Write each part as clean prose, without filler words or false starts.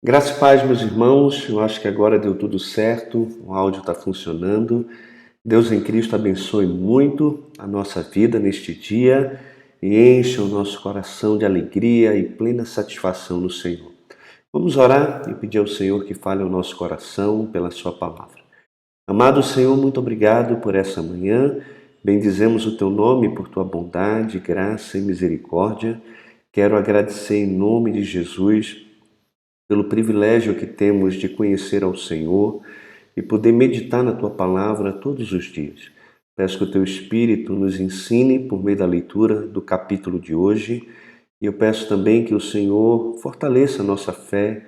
Graças e paz, meus irmãos. Eu acho que agora deu tudo certo, o áudio está funcionando. Deus em Cristo abençoe muito a nossa vida neste dia e encha o nosso coração de alegria e plena satisfação no Senhor. Vamos orar e pedir ao Senhor que fale ao nosso coração pela sua palavra. Amado Senhor, muito obrigado por essa manhã. Bendizemos o teu nome por tua bondade, graça e misericórdia. Quero agradecer em nome de Jesus pelo privilégio que temos de conhecer ao Senhor e poder meditar na Tua Palavra todos os dias. Peço que o Teu Espírito nos ensine por meio da leitura do capítulo de hoje e eu peço também que o Senhor fortaleça a nossa fé,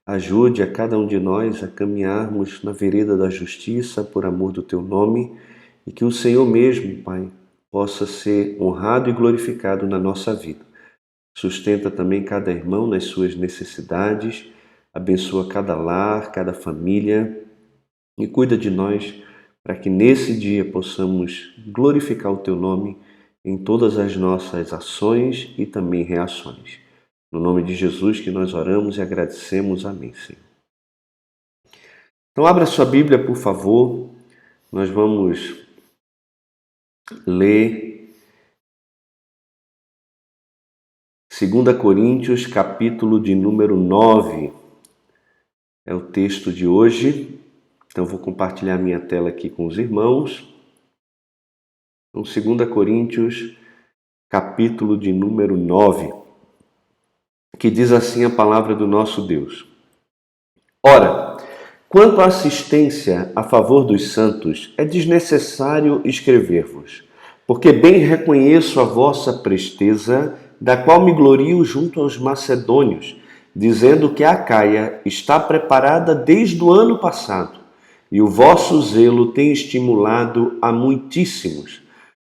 ajude a cada um de nós a caminharmos na vereda da justiça por amor do Teu nome e que o Senhor mesmo, Pai, possa ser honrado e glorificado na nossa vida. Sustenta também cada irmão nas suas necessidades, abençoa cada lar, cada família e cuida de nós para que nesse dia possamos glorificar o Teu nome em todas as nossas ações e também reações. No nome de Jesus que nós oramos e agradecemos. Amém, Senhor. Então abra sua Bíblia, por favor. Nós vamos ler 2 Coríntios, capítulo de número 9, é o texto de hoje. Então vou compartilhar minha tela aqui com os irmãos. Então 2 Coríntios, capítulo de número 9, que diz assim a palavra do nosso Deus. Ora, quanto à assistência a favor dos santos, é desnecessário escrever-vos, porque bem reconheço a vossa presteza, da qual me glorio junto aos macedônios, dizendo que a Acaia está preparada desde o ano passado, e o vosso zelo tem estimulado a muitíssimos.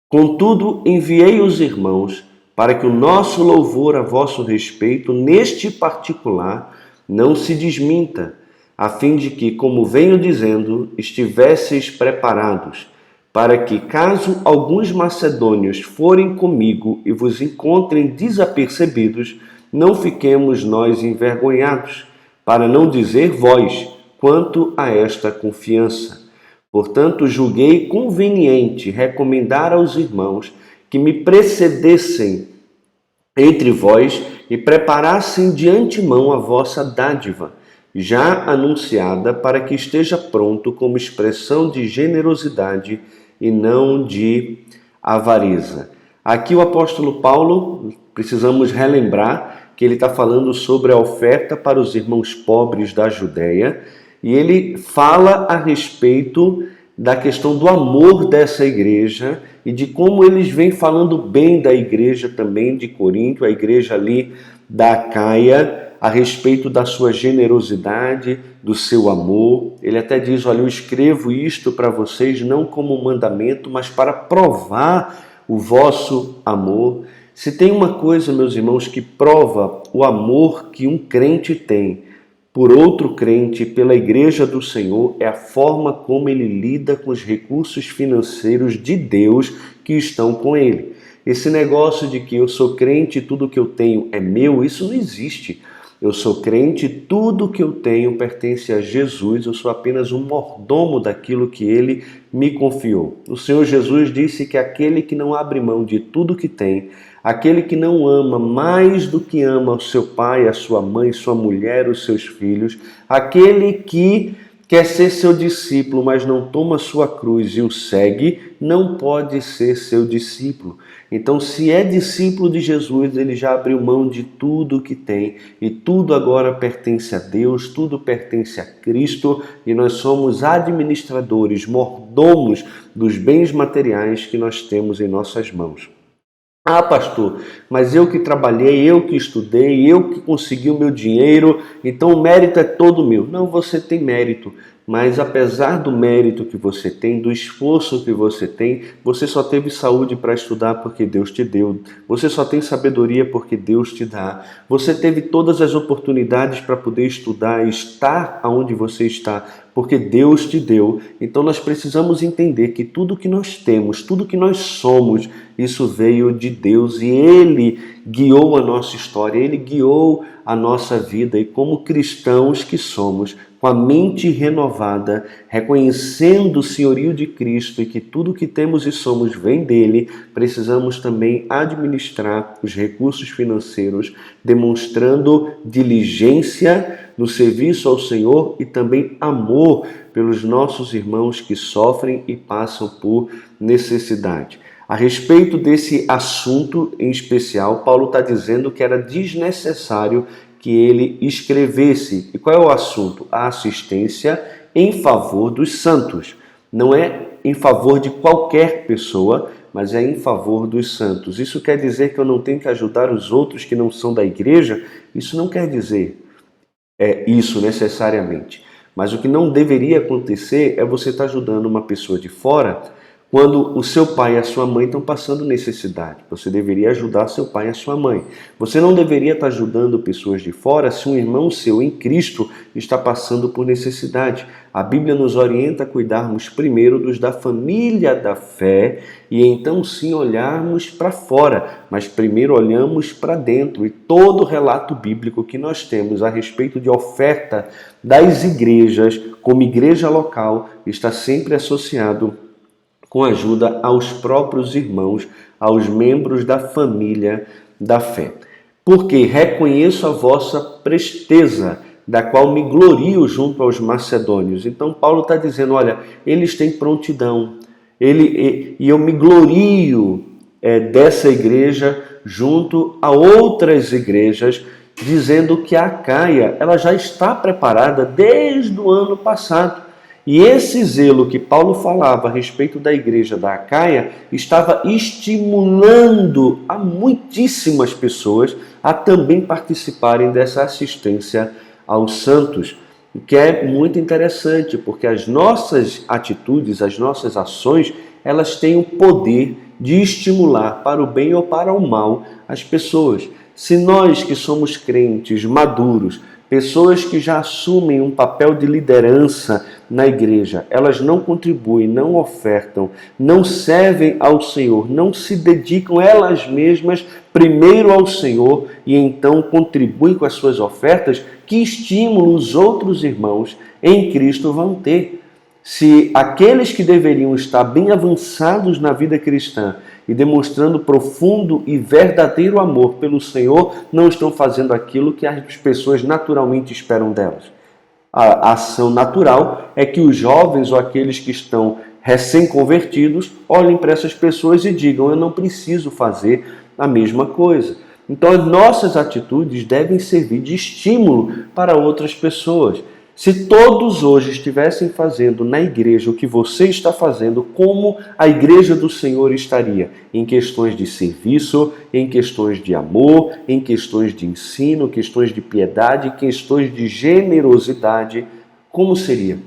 Contudo, enviei os irmãos para que o nosso louvor a vosso respeito, neste particular, não se desminta, a fim de que, como venho dizendo, estivesseis preparados, para que, caso alguns macedônios forem comigo e vos encontrem desapercebidos, não fiquemos nós envergonhados, para não dizer vós, quanto a esta confiança. Portanto, julguei conveniente recomendar aos irmãos que me precedessem entre vós e preparassem de antemão a vossa dádiva, já anunciada, para que esteja pronto como expressão de generosidade e não de avareza. Aqui o apóstolo Paulo, precisamos relembrar que ele está falando sobre a oferta para os irmãos pobres da Judéia, e ele fala a respeito da questão do amor dessa igreja e de como eles vêm falando bem da igreja também de Corinto, a igreja ali da Acaia, a respeito da sua generosidade, do seu amor. Ele até diz, olha, eu escrevo isto para vocês não como um mandamento, mas para provar o vosso amor. Se tem uma coisa, meus irmãos, que prova o amor que um crente tem por outro crente, pela igreja do Senhor, é a forma como ele lida com os recursos financeiros de Deus que estão com ele. Esse negócio de que eu sou crente e tudo que eu tenho é meu, isso não existe. Eu sou crente, tudo que eu tenho pertence a Jesus, eu sou apenas um mordomo daquilo que Ele me confiou. O Senhor Jesus disse que aquele que não abre mão de tudo que tem, aquele que não ama mais do que ama o seu pai, a sua mãe, sua mulher, os seus filhos, aquele que quer ser seu discípulo, mas não toma sua cruz e o segue, não pode ser seu discípulo. Então, se é discípulo de Jesus, ele já abriu mão de tudo que tem e tudo agora pertence a Deus, tudo pertence a Cristo e nós somos administradores, mordomos dos bens materiais que nós temos em nossas mãos. Ah, pastor, mas eu que trabalhei, eu que estudei, eu que consegui o meu dinheiro, então o mérito é todo meu. Não, você tem mérito, mas apesar do mérito que você tem, do esforço que você tem, você só teve saúde para estudar porque Deus te deu. Você só tem sabedoria porque Deus te dá. Você teve todas as oportunidades para poder estudar e estar onde você está porque Deus te deu. Então nós precisamos entender que tudo que nós temos, tudo que nós somos, isso veio de Deus e Ele guiou a nossa história, Ele guiou a nossa vida. E como cristãos que somos, com a mente renovada, reconhecendo o senhorio de Cristo e que tudo que temos e somos vem dele, precisamos também administrar os recursos financeiros, demonstrando diligência no serviço ao Senhor e também amor pelos nossos irmãos que sofrem e passam por necessidade. A respeito desse assunto em especial, Paulo está dizendo que era desnecessário que ele escrevesse. E qual é o assunto? A assistência em favor dos santos. Não é em favor de qualquer pessoa, mas é em favor dos santos. Isso quer dizer que eu não tenho que ajudar os outros que não são da igreja? Isso não quer dizer isso necessariamente. Mas o que não deveria acontecer é você estar ajudando uma pessoa de fora quando o seu pai e a sua mãe estão passando necessidade. Você deveria ajudar seu pai e a sua mãe. Você não deveria estar ajudando pessoas de fora se um irmão seu em Cristo está passando por necessidade. A Bíblia nos orienta a cuidarmos primeiro dos da família da fé e então sim olharmos para fora, mas primeiro olhamos para dentro. E todo o relato bíblico que nós temos a respeito de oferta das igrejas, como igreja local, está sempre associado com ajuda aos próprios irmãos, aos membros da família da fé. Porque reconheço a vossa presteza, da qual me glorio junto aos macedônios. Então Paulo está dizendo, olha, eles têm prontidão, e eu me glorio dessa igreja junto a outras igrejas, dizendo que a Acaia ela já está preparada desde o ano passado. E esse zelo que Paulo falava a respeito da igreja da Acaia estava estimulando a muitíssimas pessoas a também participarem dessa assistência aos santos, o que é muito interessante, porque as nossas atitudes, as nossas ações, elas têm o poder de estimular para o bem ou para o mal as pessoas. Se nós que somos crentes maduros, pessoas que já assumem um papel de liderança na igreja, elas não contribuem, não ofertam, não servem ao Senhor, não se dedicam elas mesmas primeiro ao Senhor e então contribuem com as suas ofertas, que estímulo os outros irmãos em Cristo vão ter? Se aqueles que deveriam estar bem avançados na vida cristã e demonstrando profundo e verdadeiro amor pelo Senhor, não estão fazendo aquilo que as pessoas naturalmente esperam delas. A ação natural é que os jovens ou aqueles que estão recém-convertidos olhem para essas pessoas e digam, eu não preciso fazer a mesma coisa. Então as nossas atitudes devem servir de estímulo para outras pessoas. Se todos hoje estivessem fazendo na igreja o que você está fazendo, como a igreja do Senhor estaria? Em questões de serviço, em questões de amor, em questões de ensino, questões de piedade, questões de generosidade, como seria?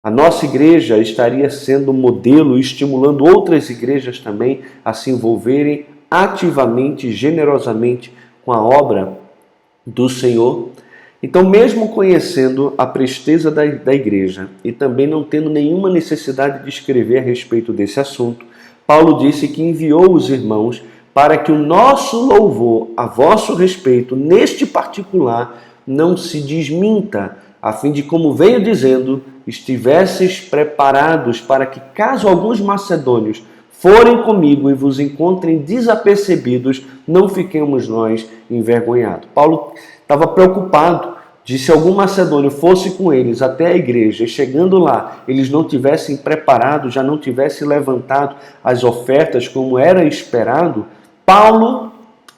A nossa igreja estaria sendo modelo, estimulando outras igrejas também a se envolverem ativamente, generosamente com a obra do Senhor. Então, mesmo conhecendo a presteza da igreja e também não tendo nenhuma necessidade de escrever a respeito desse assunto, Paulo disse que enviou os irmãos para que o nosso louvor a vosso respeito, neste particular, não se desminta, a fim de, como veio dizendo, estivesseis preparados para que, caso alguns macedônios forem comigo e vos encontrem desapercebidos, não fiquemos nós envergonhados. Paulo estava preocupado de se algum macedônio fosse com eles até a igreja e chegando lá, eles não tivessem preparado, já não tivessem levantado as ofertas como era esperado, Paulo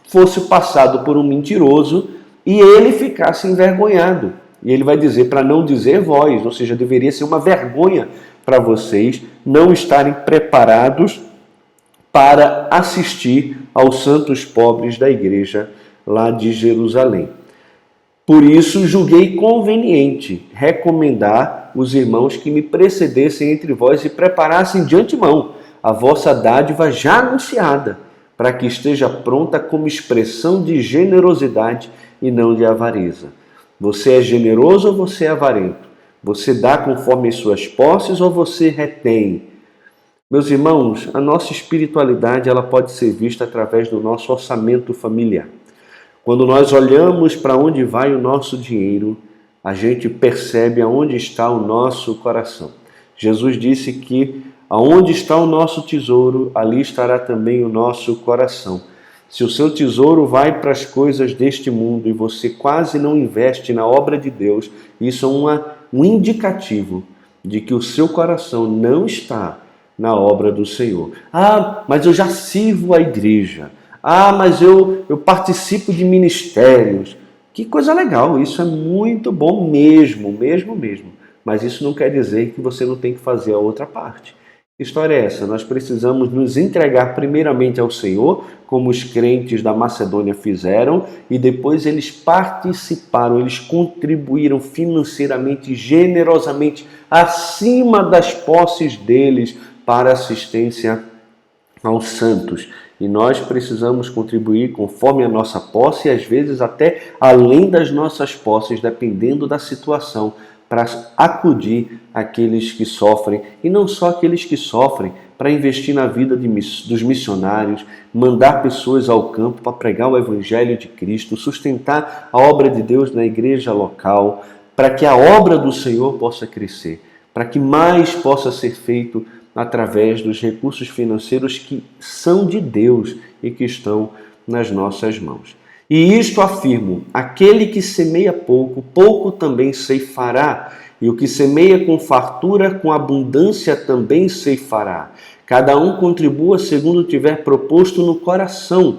fosse passado por um mentiroso e ele ficasse envergonhado. E ele vai dizer, para não dizer vós, ou seja, deveria ser uma vergonha para vocês não estarem preparados para assistir aos santos pobres da igreja lá de Jerusalém. Por isso, julguei conveniente recomendar os irmãos que me precedessem entre vós e preparassem de antemão a vossa dádiva já anunciada, para que esteja pronta como expressão de generosidade e não de avareza. Você é generoso ou você é avarento? Você dá conforme as suas posses ou você retém? Meus irmãos, a nossa espiritualidade ela pode ser vista através do nosso orçamento familiar. Quando nós olhamos para onde vai o nosso dinheiro, a gente percebe aonde está o nosso coração. Jesus disse que aonde está o nosso tesouro, ali estará também o nosso coração. Se o seu tesouro vai para as coisas deste mundo e você quase não investe na obra de Deus, isso é um indicativo de que o seu coração não está na obra do Senhor. Ah, mas eu já sirvo a igreja. Ah, mas eu participo de ministérios. Que coisa legal, isso é muito bom mesmo. Mas isso não quer dizer que você não tem que fazer a outra parte. Que história é essa? Nós precisamos nos entregar primeiramente ao Senhor, como os crentes da Macedônia fizeram, e depois eles participaram, eles contribuíram financeiramente, generosamente, acima das posses deles, para assistência aos santos. E nós precisamos contribuir conforme a nossa posse e às vezes até além das nossas posses, dependendo da situação, para acudir aqueles que sofrem, e não só aqueles que sofrem, para investir na vida dos missionários, mandar pessoas ao campo para pregar o Evangelho de Cristo, sustentar a obra de Deus na igreja local, para que a obra do Senhor possa crescer, para que mais possa ser feito através dos recursos financeiros que são de Deus e que estão nas nossas mãos. E isto afirmo, aquele que semeia pouco, pouco também ceifará, e o que semeia com fartura, com abundância também ceifará. Cada um contribua segundo tiver proposto no coração,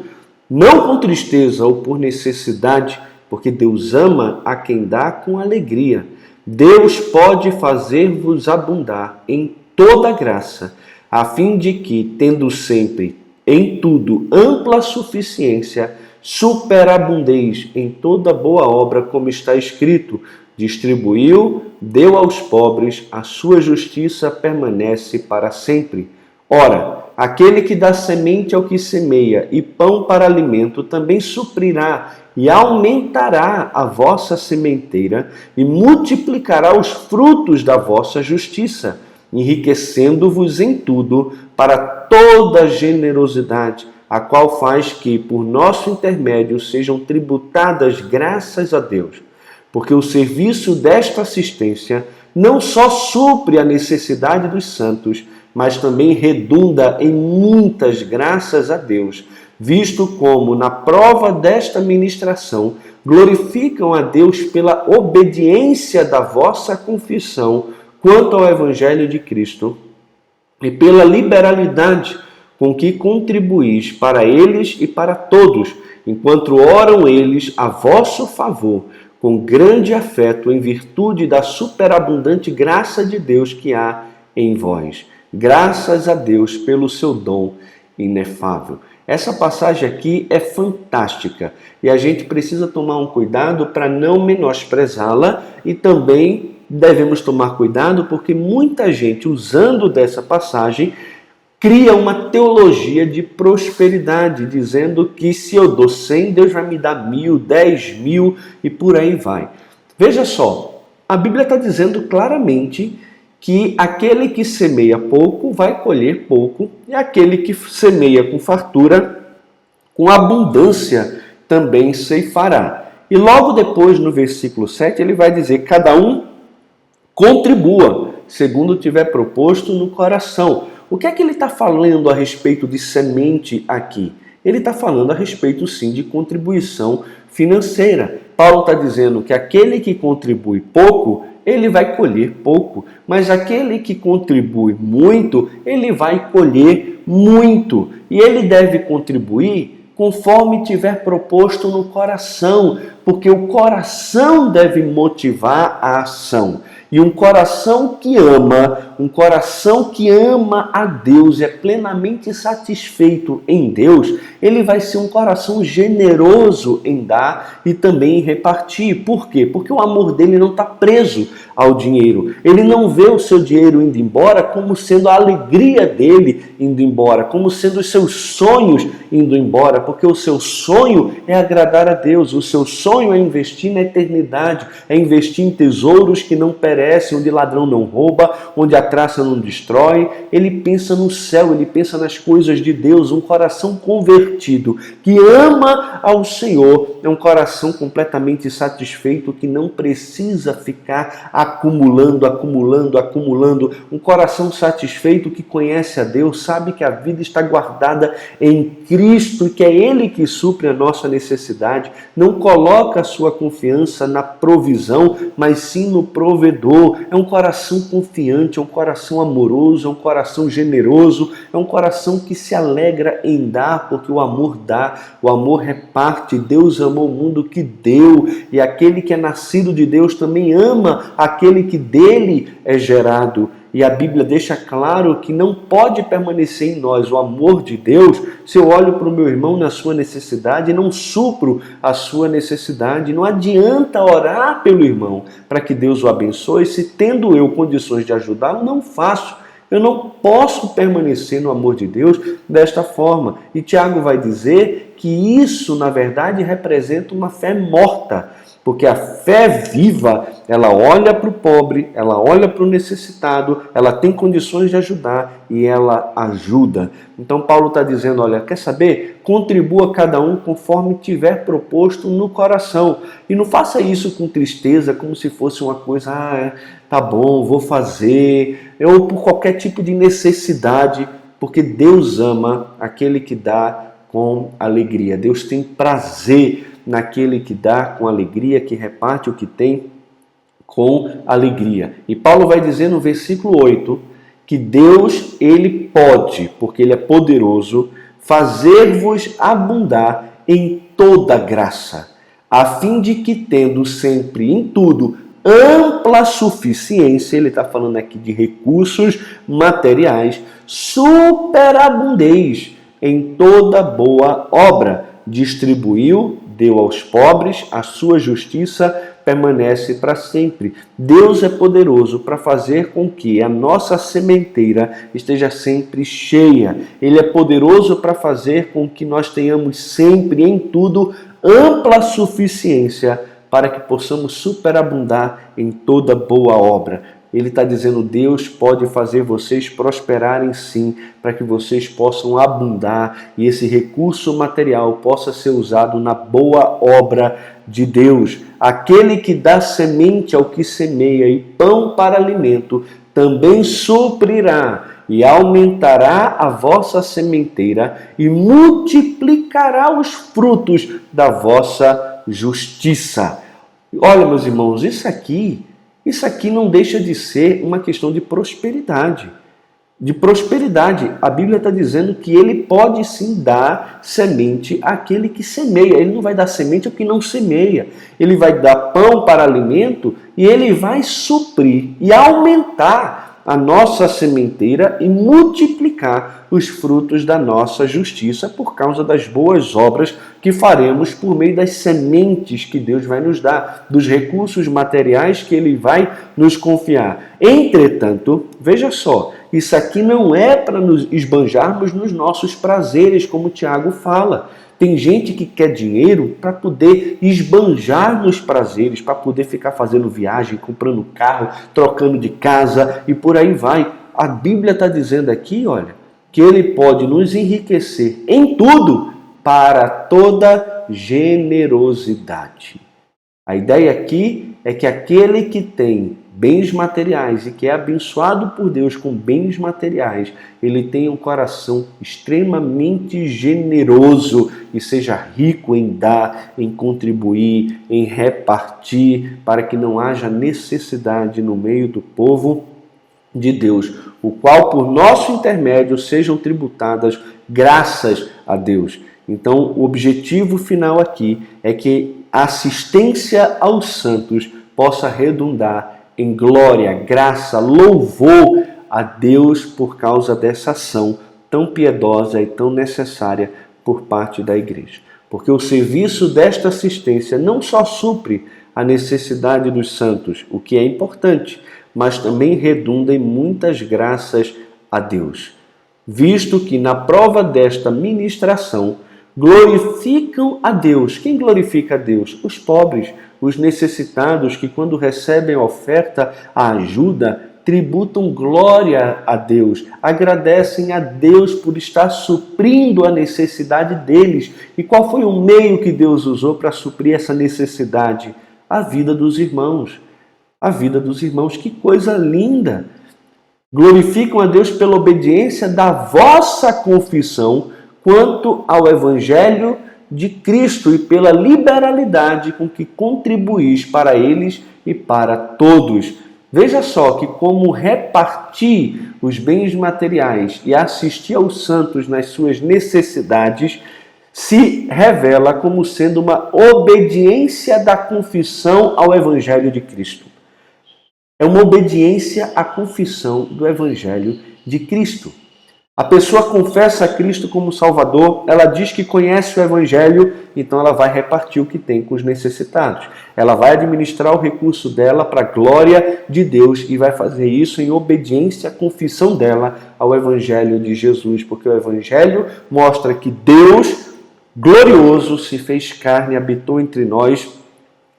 não com tristeza ou por necessidade, porque Deus ama a quem dá com alegria. Deus pode fazer-vos abundar em toda graça, a fim de que, tendo sempre em tudo ampla suficiência, superabundeis em toda boa obra, como está escrito, distribuiu, deu aos pobres, a sua justiça permanece para sempre. Ora, aquele que dá semente ao que semeia e pão para alimento também suprirá e aumentará a vossa sementeira e multiplicará os frutos da vossa justiça, enriquecendo-vos em tudo para toda generosidade, a qual faz que, por nosso intermédio, sejam tributadas graças a Deus. Porque o serviço desta assistência não só supre a necessidade dos santos, mas também redunda em muitas graças a Deus, visto como, na prova desta ministração, glorificam a Deus pela obediência da vossa confissão quanto ao Evangelho de Cristo e pela liberalidade com que contribuís para eles e para todos, enquanto oram eles a vosso favor, com grande afeto, em virtude da superabundante graça de Deus que há em vós. Graças a Deus pelo seu dom inefável. Essa passagem aqui é fantástica e a gente precisa tomar um cuidado para não menosprezá-la, e também devemos tomar cuidado porque muita gente, usando dessa passagem, cria uma teologia de prosperidade, dizendo que se eu dou 100, Deus vai me dar 1.000, 10.000 e por aí vai. Veja só, a Bíblia está dizendo claramente que aquele que semeia pouco vai colher pouco, e aquele que semeia com fartura, com abundância, também ceifará. E logo depois, no versículo 7, ele vai dizer: cada um contribua, segundo tiver proposto no coração. O que é que ele está falando a respeito de semente aqui? Ele está falando a respeito, sim, de contribuição financeira. Paulo está dizendo que aquele que contribui pouco, ele vai colher pouco, mas aquele que contribui muito, ele vai colher muito. E ele deve contribuir conforme tiver proposto no coração, porque o coração deve motivar a ação. E um coração que ama a Deus, é plenamente satisfeito em Deus, ele vai ser um coração generoso em dar e também em repartir. Por quê? Porque o amor dele não está preso ao dinheiro. Ele não vê o seu dinheiro indo embora como sendo a alegria dele indo embora, como sendo os seus sonhos indo embora, porque o seu sonho é agradar a Deus, o seu sonho é investir na eternidade, é investir em tesouros que não perecem, perece, onde ladrão não rouba, onde a traça não destrói. Ele pensa no céu, ele pensa nas coisas de Deus. Um coração convertido, que ama ao Senhor, é um coração completamente satisfeito, que não precisa ficar acumulando. Um coração satisfeito que conhece a Deus, sabe que a vida está guardada em Cristo, que é Ele que supre a nossa necessidade. Não coloca a sua confiança na provisão, mas sim no provedor. É um coração confiante, é um coração amoroso, é um coração generoso, é um coração que se alegra em dar, porque o amor dá, o amor reparte. Deus amou o mundo que deu, e aquele que é nascido de Deus também ama aquele que dele é gerado. E a Bíblia deixa claro que não pode permanecer em nós o amor de Deus se eu olho para o meu irmão na sua necessidade e não supro a sua necessidade. Não adianta orar pelo irmão para que Deus o abençoe se, tendo eu condições de ajudá-lo, não faço. Eu não posso permanecer no amor de Deus desta forma. E Tiago vai dizer que isso, na verdade, representa uma fé morta. Porque a fé viva, ela olha para o pobre, ela olha para o necessitado, ela tem condições de ajudar e ela ajuda. Então Paulo está dizendo, olha, quer saber? Contribua cada um conforme tiver proposto no coração. E não faça isso com tristeza, como se fosse uma coisa, tá bom, vou fazer, ou por qualquer tipo de necessidade, porque Deus ama aquele que dá com alegria. Deus tem prazer naquele que dá com alegria, que reparte o que tem com alegria. E Paulo vai dizer no versículo 8 que Deus, ele pode, porque ele é poderoso, fazer-vos abundar em toda graça, a fim de que, tendo sempre em tudo ampla suficiência, ele está falando aqui de recursos materiais, superabundeis em toda boa obra, distribuiu, deu aos pobres, a sua justiça permanece para sempre. Deus é poderoso para fazer com que a nossa sementeira esteja sempre cheia. Ele é poderoso para fazer com que nós tenhamos sempre, em tudo, ampla suficiência para que possamos superabundar em toda boa obra. Ele está dizendo, Deus pode fazer vocês prosperarem sim, para que vocês possam abundar e esse recurso material possa ser usado na boa obra de Deus. Aquele que dá semente ao que semeia e pão para alimento, também suprirá e aumentará a vossa sementeira e multiplicará os frutos da vossa justiça. Olha, meus irmãos, isso aqui não deixa de ser uma questão de prosperidade. De prosperidade. A Bíblia está dizendo que ele pode sim dar semente àquele que semeia. Ele não vai dar semente ao que não semeia. Ele vai dar pão para alimento e ele vai suprir e aumentar a nossa sementeira e multiplicar os frutos da nossa justiça por causa das boas obras que faremos por meio das sementes que Deus vai nos dar, dos recursos materiais que Ele vai nos confiar. Entretanto, veja só, isso aqui não é para nos esbanjarmos nos nossos prazeres, como o Tiago fala. Tem gente que quer dinheiro para poder esbanjar nos prazeres, para poder ficar fazendo viagem, comprando carro, trocando de casa e por aí vai. A Bíblia está dizendo aqui, olha, que Ele pode nos enriquecer em tudo para toda generosidade. A ideia aqui é que aquele que tem bens materiais e que é abençoado por Deus com bens materiais, ele tem um coração extremamente generoso e seja rico em dar, em contribuir, em repartir, para que não haja necessidade no meio do povo de Deus, o qual por nosso intermédio sejam tributadas graças a Deus. Então, o objetivo final aqui é que a assistência aos santos possa redundar em glória, graça, louvor a Deus por causa dessa ação tão piedosa e tão necessária por parte da igreja. Porque o serviço desta assistência não só supre a necessidade dos santos, o que é importante, mas também redunda em muitas graças a Deus. Visto que na prova desta ministração glorificam a Deus. Quem glorifica a Deus? Os pobres, os necessitados que, quando recebem a oferta, a ajuda, tributam glória a Deus, agradecem a Deus por estar suprindo a necessidade deles. E qual foi o meio que Deus usou para suprir essa necessidade? A vida dos irmãos. A vida dos irmãos, que coisa linda! Glorificam a Deus pela obediência da vossa confissão quanto ao Evangelho de Cristo e pela liberalidade com que contribuís para eles e para todos. Veja só que como repartir os bens materiais e assistir aos santos nas suas necessidades se revela como sendo uma obediência da confissão ao Evangelho de Cristo. É uma obediência à confissão do Evangelho de Cristo. A pessoa confessa a Cristo como Salvador, ela diz que conhece o Evangelho, então ela vai repartir o que tem com os necessitados. Ela vai administrar o recurso dela para a glória de Deus e vai fazer isso em obediência à confissão dela ao Evangelho de Jesus, porque o Evangelho mostra que Deus, glorioso, se fez carne, habitou entre nós,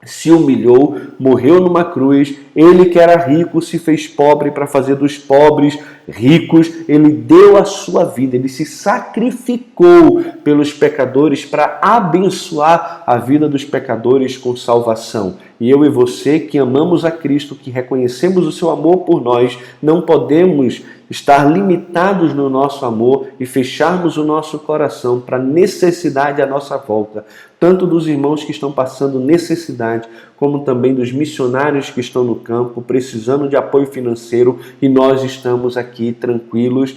se humilhou, morreu numa cruz. Ele que era rico se fez pobre para fazer dos pobres ricos. Ele deu a sua vida, ele se sacrificou pelos pecadores para abençoar a vida dos pecadores com salvação. E eu e você que amamos a Cristo, que reconhecemos o seu amor por nós, não podemos estar limitados no nosso amor e fecharmos o nosso coração para a necessidade à nossa volta, tanto dos irmãos que estão passando necessidade, como também dos missionários que estão no campo, precisando de apoio financeiro, e nós estamos aqui tranquilos,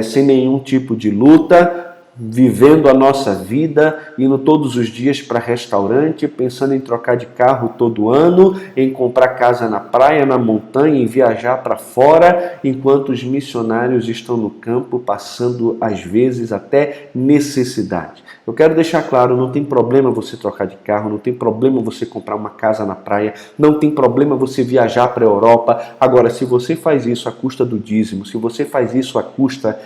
sem nenhum tipo de luta, vivendo a nossa vida, indo todos os dias para restaurante, pensando em trocar de carro todo ano, em comprar casa na praia, na montanha, em viajar para fora, enquanto os missionários estão no campo, passando às vezes até necessidade. Eu quero deixar claro, não tem problema você trocar de carro, não tem problema você comprar uma casa na praia, não tem problema você viajar para a Europa. Agora, se você faz isso à custa do dízimo, se você faz isso à custa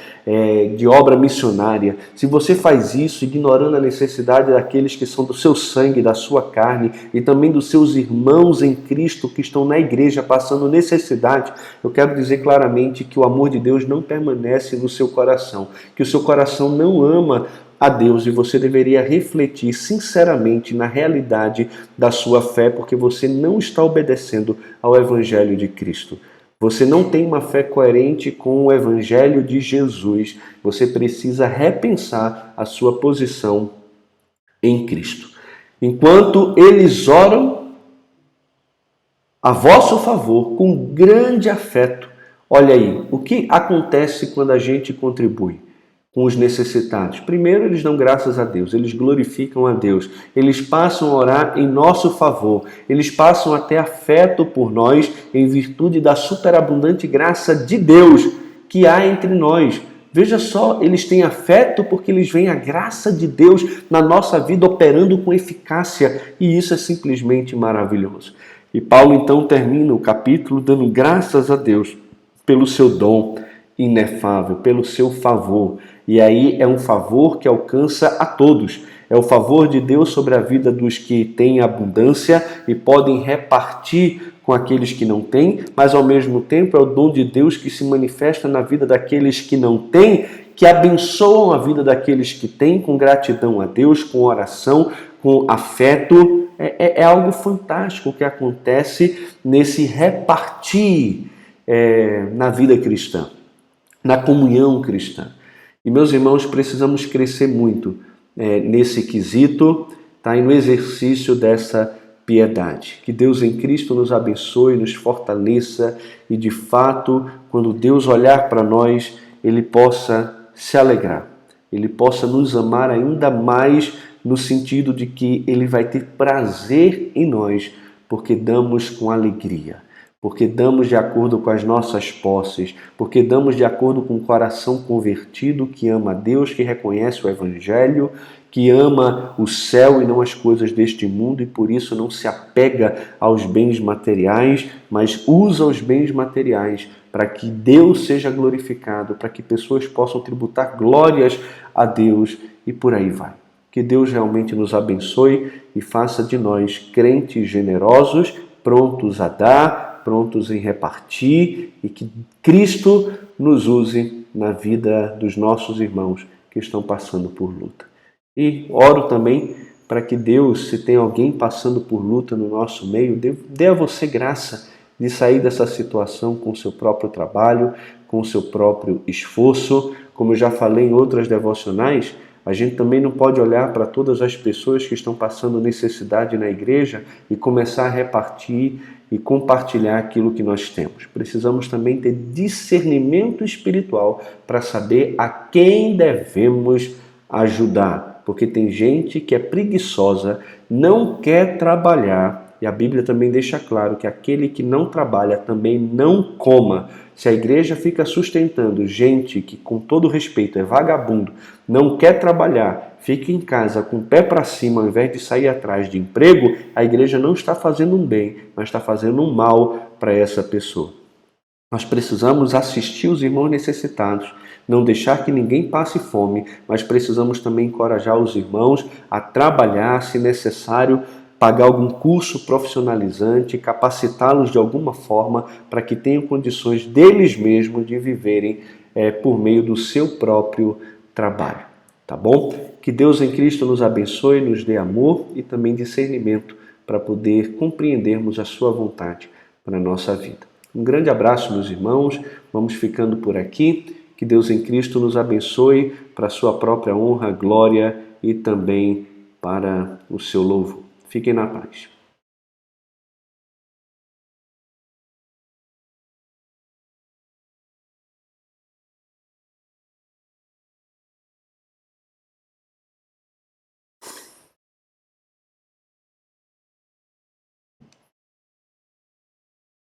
de obra missionária, se você faz isso ignorando a necessidade daqueles que são do seu sangue, da sua carne e também dos seus irmãos em Cristo que estão na igreja passando necessidade, eu quero dizer claramente que o amor de Deus não permanece no seu coração, que o seu coração não ama a Deus, e você deveria refletir sinceramente na realidade da sua fé, porque você não está obedecendo ao Evangelho de Cristo. Você não tem uma fé coerente com o Evangelho de Jesus. Você precisa repensar a sua posição em Cristo. Enquanto eles oram a vosso favor com grande afeto, olha aí, o que acontece quando a gente contribui com os necessitados? Primeiro, eles dão graças a Deus, eles glorificam a Deus, eles passam a orar em nosso favor, eles passam a ter afeto por nós em virtude da superabundante graça de Deus que há entre nós. Veja só, eles têm afeto porque eles veem a graça de Deus na nossa vida operando com eficácia, e isso é simplesmente maravilhoso. E Paulo então termina o capítulo dando graças a Deus pelo seu dom inefável, pelo seu favor. E aí é um favor que alcança a todos. É o favor de Deus sobre a vida dos que têm abundância e podem repartir com aqueles que não têm, mas ao mesmo tempo é o dom de Deus que se manifesta na vida daqueles que não têm, que abençoam a vida daqueles que têm com gratidão a Deus, com oração, com afeto. É algo fantástico que acontece nesse repartir na vida cristã, na comunhão cristã. E, meus irmãos, precisamos crescer muito nesse quesito, tá? E no exercício dessa piedade. Que Deus em Cristo nos abençoe, nos fortaleça e, de fato, quando Deus olhar para nós, Ele possa se alegrar, Ele possa nos amar ainda mais, no sentido de que Ele vai ter prazer em nós, porque damos com alegria, porque damos de acordo com as nossas posses, porque damos de acordo com o coração convertido que ama a Deus, que reconhece o Evangelho, que ama o céu e não as coisas deste mundo, e por isso não se apega aos bens materiais, mas usa os bens materiais para que Deus seja glorificado, para que pessoas possam tributar glórias a Deus, e por aí vai. Que Deus realmente nos abençoe e faça de nós crentes generosos, prontos a dar, prontos em repartir, e que Cristo nos use na vida dos nossos irmãos que estão passando por luta. E oro também para que Deus, se tem alguém passando por luta no nosso meio, dê a você graça de sair dessa situação com o seu próprio trabalho, com o seu próprio esforço. Como eu já falei em outras devocionais, a gente também não pode olhar para todas as pessoas que estão passando necessidade na igreja e começar a repartir e compartilhar aquilo que nós temos. Precisamos também ter discernimento espiritual para saber a quem devemos ajudar, porque tem gente que é preguiçosa, não quer trabalhar, e a Bíblia também deixa claro que aquele que não trabalha também não coma. Se a igreja fica sustentando gente que, com todo respeito, é vagabundo, não quer trabalhar, fica em casa com o pé para cima ao invés de sair atrás de emprego, a igreja não está fazendo um bem, mas está fazendo um mal para essa pessoa. Nós precisamos assistir os irmãos necessitados, não deixar que ninguém passe fome, mas precisamos também encorajar os irmãos a trabalhar, se necessário, pagar algum curso profissionalizante, capacitá-los de alguma forma para que tenham condições deles mesmos de viverem por meio do seu próprio trabalho. Tá bom? Que Deus em Cristo nos abençoe, nos dê amor e também discernimento para poder compreendermos a sua vontade para a nossa vida. Um grande abraço, meus irmãos. Vamos ficando por aqui. Que Deus em Cristo nos abençoe para a sua própria honra, glória e também para o seu louvor. Fiquem na paz.